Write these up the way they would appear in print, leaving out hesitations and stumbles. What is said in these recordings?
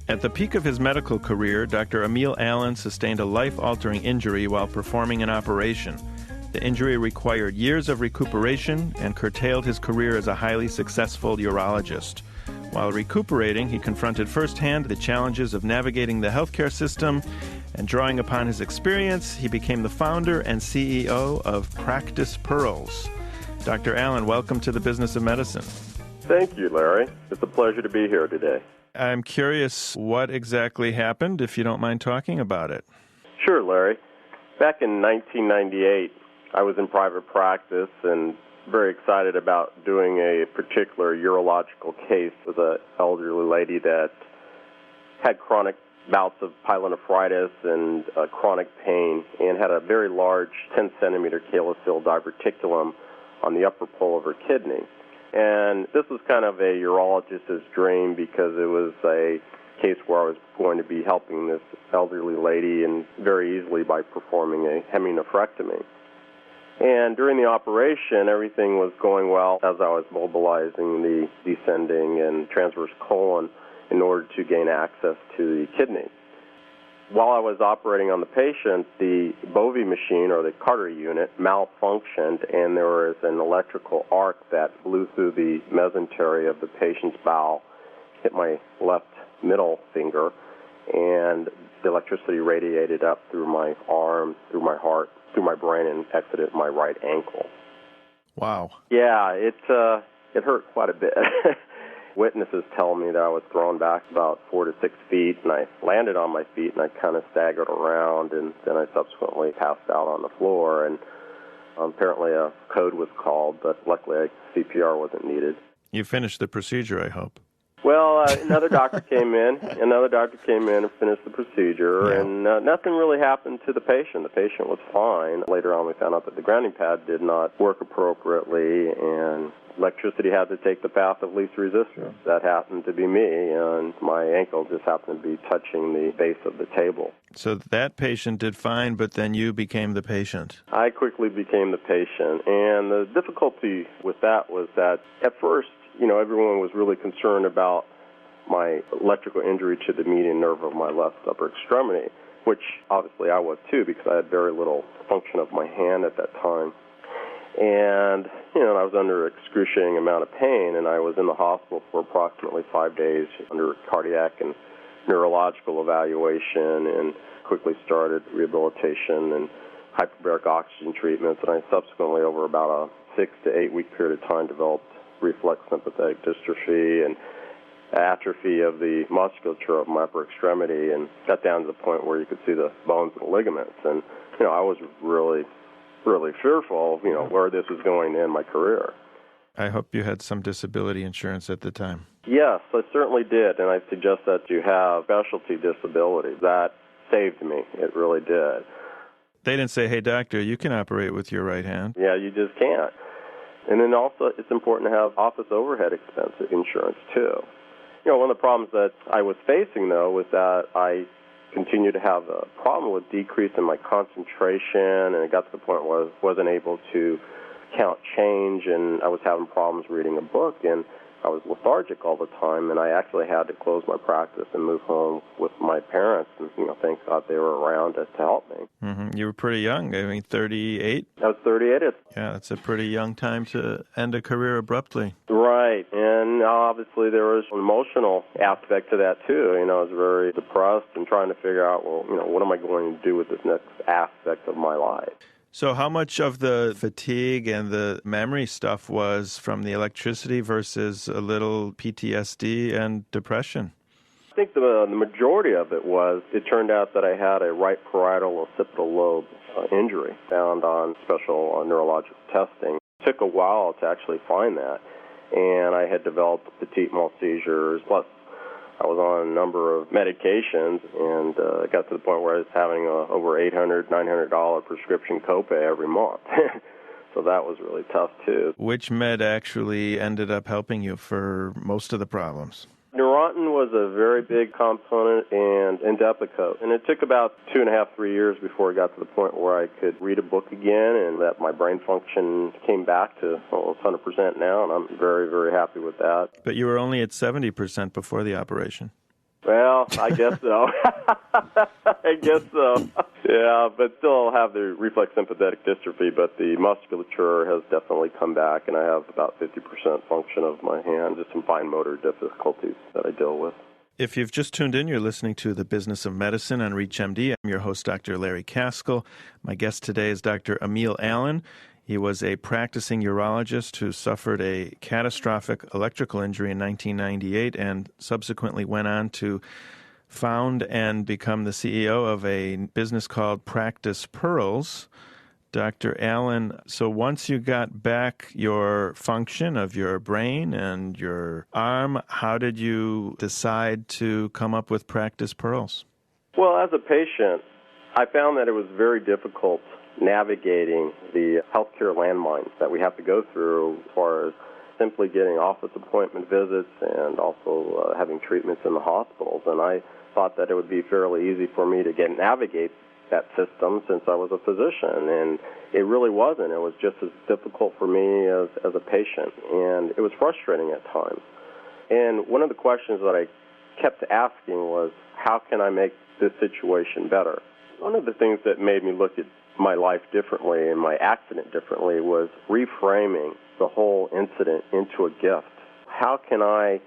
At the peak of his medical career, Dr. Emile Allen sustained a life-altering injury while performing an operation. The injury required years of recuperation and curtailed his career as a highly successful urologist. While recuperating, he confronted firsthand the challenges of navigating the healthcare system, and drawing upon his experience, he became the founder and CEO of Practice Pearls. Dr. Allen, welcome to the Business of Medicine. Thank you, Larry. It's a pleasure to be here today. I'm curious what exactly happened, if you don't mind talking about it. Sure, Larry. Back in 1998, I was in private practice and very excited about doing a particular urological case with an elderly lady that had chronic bouts of pyelonephritis and chronic pain and had a very large 10-centimeter calyceal diverticulum on the upper pole of her kidney. And this was kind of a urologist's dream because it was a case where I was going to be helping this elderly lady and very easily by performing a heminephrectomy. And during the operation, everything was going well as I was mobilizing the descending and transverse colon in order to gain access to the kidney. While I was operating on the patient, the Bovie machine, or the Carter unit, malfunctioned, and there was an electrical arc that blew through the mesentery of the patient's bowel, hit my left middle finger, and the electricity radiated up through my arm, through my heart, through my brain, and exited my right ankle. Wow. Yeah, it hurt quite a bit. Witnesses tell me that I was thrown back about 4 to 6 feet, and I landed on my feet, and I kind of staggered around, and then I subsequently passed out on the floor, and apparently a code was called, but luckily CPR wasn't needed. You finished the procedure, I hope. Well, another doctor came in and finished the procedure, and nothing really happened to the patient. The patient was fine. Later on, we found out that the grounding pad did not work appropriately, and electricity had to take the path of least resistance. Sure. That happened to be me, and my ankle just happened to be touching the base of the table. So that patient did fine, but then you became the patient. I quickly became the patient, and the difficulty with that was that at first, everyone was really concerned about my electrical injury to the median nerve of my left upper extremity, which obviously I was too because I had very little function of my hand at that time. And, I was under excruciating amount of pain, and I was in the hospital for approximately 5 days under cardiac and neurological evaluation, and quickly started rehabilitation and hyperbaric oxygen treatments, and I subsequently, over about a 6 to 8 week period of time, developed reflex sympathetic dystrophy and atrophy of the musculature of my upper extremity, and got down to the point where you could see the bones and ligaments. And, I was really fearful of, where this was going to end my career. I hope you had some disability insurance at the time. Yes, I certainly did, and I suggest that you have specialty disability. That saved me. It really did. They didn't say, hey, doctor, you can operate with your right hand. Yeah, you just can't. And then also, it's important to have office overhead expense insurance, too. One of the problems that I was facing, though, was that I continued to have a problem with decrease in my concentration, and it got to the point where I wasn't able to count change, and I was having problems reading a book, and I was lethargic all the time, and I actually had to close my practice and move home with my parents, and, thank God they were around to help me. Mm-hmm. You were pretty young. 38? I was 38. Yeah, that's a pretty young time to end a career abruptly. Right, and obviously there was an emotional aspect to that, too. I was very depressed and trying to figure out, what am I going to do with this next aspect of my life? So how much of the fatigue and the memory stuff was from the electricity versus a little PTSD and depression? I think the majority of it was, it turned out that I had a right parietal occipital lobe injury found on special neurological testing. It took a while to actually find that, and I had developed petit mal seizures, plus I was on a number of medications, and it got to the point where I was having over $800, $900 prescription copay every month. So that was really tough, too. Which med actually ended up helping you for most of the problems? Neurontin was a very big component, and Depakote. And it took about 2.5, 3 years before it got to the point where I could read a book again and that my brain function came back to almost 100% now, and I'm very, very happy with that. But you were only at 70% before the operation. Well, I guess so. I guess so. Yeah, but still have the reflex sympathetic dystrophy, but the musculature has definitely come back, and I have about 50% function of my hand, just some fine motor difficulties that I deal with. If you've just tuned in, you're listening to The Business of Medicine on ReachMD. I'm your host, Dr. Larry Kaskel. My guest today is Dr. Emile Allen. He was a practicing urologist who suffered a catastrophic electrical injury in 1998 and subsequently went on to found and become the CEO of a business called Practice Pearls. Dr. Allen, so once you got back your function of your brain and your arm, how did you decide to come up with Practice Pearls? Well, as a patient, I found that it was very difficult navigating the healthcare landmines that we have to go through as far as simply getting office appointment visits and also having treatments in the hospitals. And I thought that it would be fairly easy for me to navigate that system since I was a physician, and it really wasn't. It was just as difficult for me as a patient, and it was frustrating at times. And one of the questions that I kept asking was, how can I make this situation better? One of the things that made me look at my life differently and my accident differently was reframing the whole incident into a gift. How can I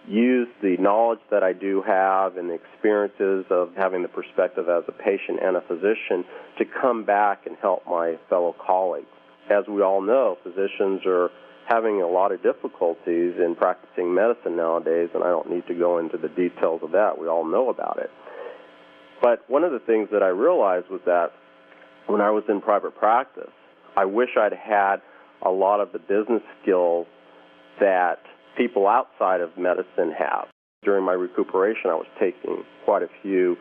use the knowledge that I do have and the experiences of having the perspective as a patient and a physician to come back and help my fellow colleagues? As we all know, physicians are having a lot of difficulties in practicing medicine nowadays, and I don't need to go into the details of that. We all know about it. But one of the things that I realized was that when I was in private practice, I wish I'd had a lot of the business skills that people outside of medicine have. During my recuperation, I was taking quite a few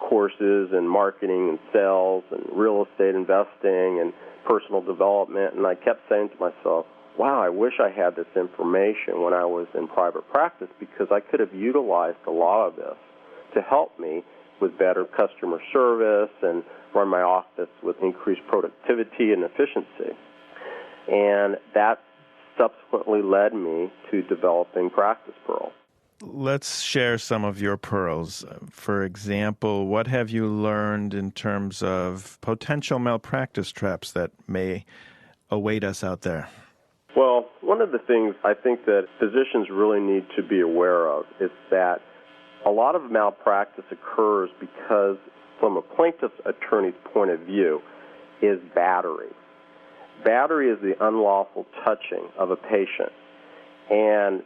courses in marketing and sales and real estate investing and personal development, and I kept saying to myself, wow, I wish I had this information when I was in private practice, because I could have utilized a lot of this to help me with better customer service and run my office with increased productivity and efficiency. And that subsequently led me to developing Practice Pearl. Let's share some of your pearls. For example, what have you learned in terms of potential malpractice traps that may await us out there? Well, one of the things I think that physicians really need to be aware of is that a lot of malpractice occurs because, from a plaintiff's attorney's point of view, is battery. Battery is the unlawful touching of a patient, and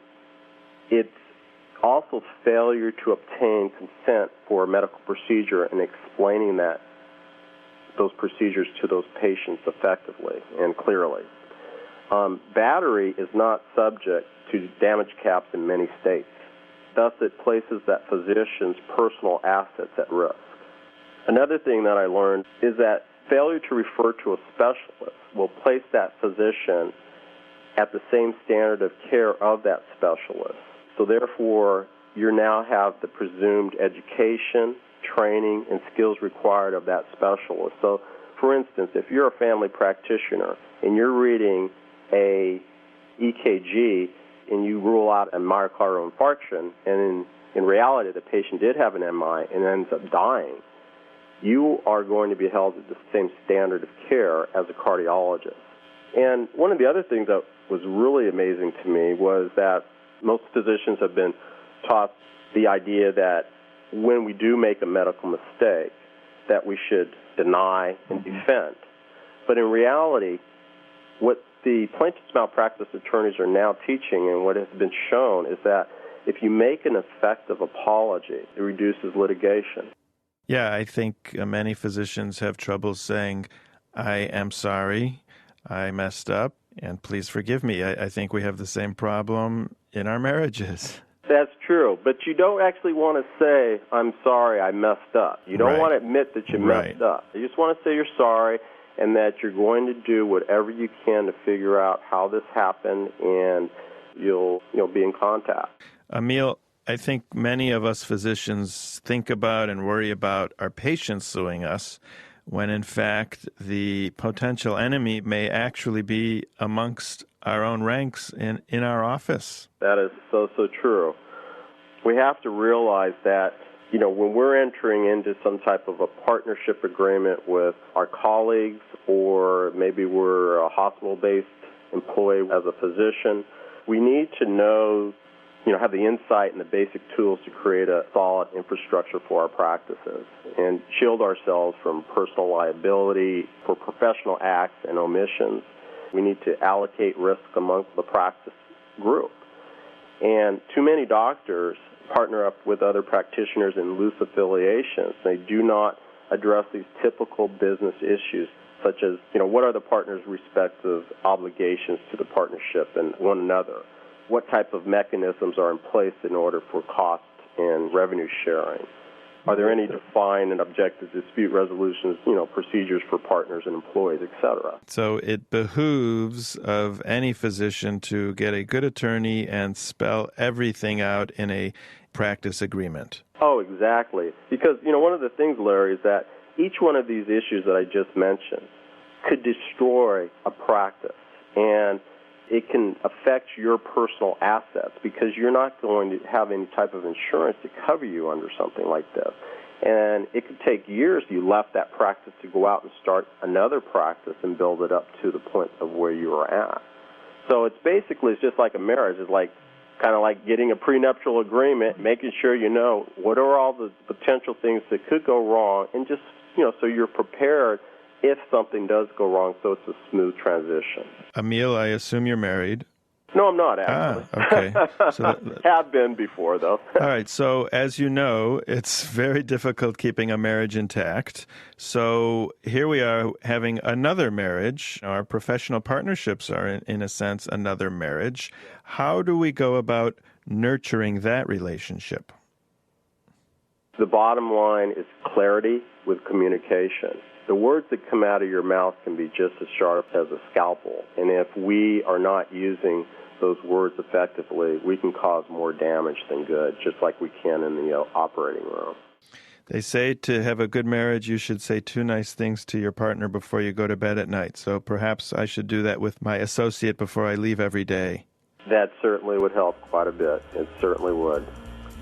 it's also failure to obtain consent for a medical procedure and explaining those procedures to those patients effectively and clearly. Battery is not subject to damage caps in many states. Thus, it places that physician's personal assets at risk. Another thing that I learned is that failure to refer to a specialist will place that physician at the same standard of care of that specialist. So therefore, you now have the presumed education, training, and skills required of that specialist. So, for instance, if you're a family practitioner and you're reading a EKG and you rule out a myocardial infarction, and in reality the patient did have an MI and ends up dying, you are going to be held at the same standard of care as a cardiologist. And one of the other things that was really amazing to me was that most physicians have been taught the idea that when we do make a medical mistake, that we should deny and defend. But in reality, what the plaintiff's malpractice attorneys are now teaching and what has been shown is that if you make an effective apology, it reduces litigation. Yeah, I think many physicians have trouble saying, I am sorry, I messed up, and please forgive me. I think we have the same problem in our marriages. That's true, but you don't actually want to say, I'm sorry, I messed up. You don't want to admit that you messed up. You just want to say you're sorry and that you're going to do whatever you can to figure out how this happened, and you'll be in contact. Emile, I think many of us physicians think about and worry about our patients suing us, when in fact the potential enemy may actually be amongst our own ranks in our office. That is so true. We have to realize that, when we're entering into some type of a partnership agreement with our colleagues, or maybe we're a hospital-based employee as a physician, we need to know, have the insight and the basic tools to create a solid infrastructure for our practices and shield ourselves from personal liability for professional acts and omissions. We need to allocate risk amongst the practice group. And too many doctors partner up with other practitioners in loose affiliations. They do not address these typical business issues, such as, what are the partners' respective obligations to the partnership and one another? What type of mechanisms are in place in order for cost and revenue sharing? Are there any defined and objective dispute resolutions, procedures for partners and employees, et cetera? So it behooves of any physician to get a good attorney and spell everything out in a practice agreement. Oh, exactly. Because, one of the things, Larry, is that each one of these issues that I just mentioned could destroy a practice, and it can affect your personal assets because you're not going to have any type of insurance to cover you under something like this. And it could take years. You left that practice to go out and start another practice and build it up to the point of where you are at. So it's just like a marriage. It's kind of like getting a prenuptial agreement, making sure you know what are all the potential things that could go wrong, and just, so you're prepared if something does go wrong, so it's a smooth transition. Emile, I assume you're married. No, I'm not, actually. Okay. So have been before, though. All right. So as you know, it's very difficult keeping a marriage intact. So here we are having another marriage. Our professional partnerships are, in a sense, another marriage. How do we go about nurturing that relationship? The bottom line is clarity with communication. The words that come out of your mouth can be just as sharp as a scalpel. And if we are not using those words effectively, we can cause more damage than good, just like we can in the operating room. They say to have a good marriage, you should say 2 nice things to your partner before you go to bed at night. So perhaps I should do that with my associate before I leave every day. That certainly would help quite a bit. It certainly would.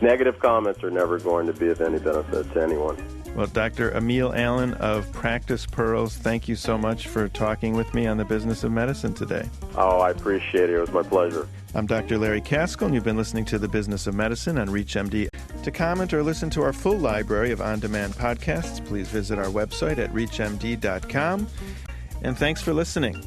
Negative comments are never going to be of any benefit to anyone. Well, Dr. Emile Allen of Practice Pearls, thank you so much for talking with me on the Business of Medicine today. Oh, I appreciate it. It was my pleasure. I'm Dr. Larry Kaskel, and you've been listening to the Business of Medicine on ReachMD. To comment or listen to our full library of on-demand podcasts, please visit our website at reachmd.com. And thanks for listening.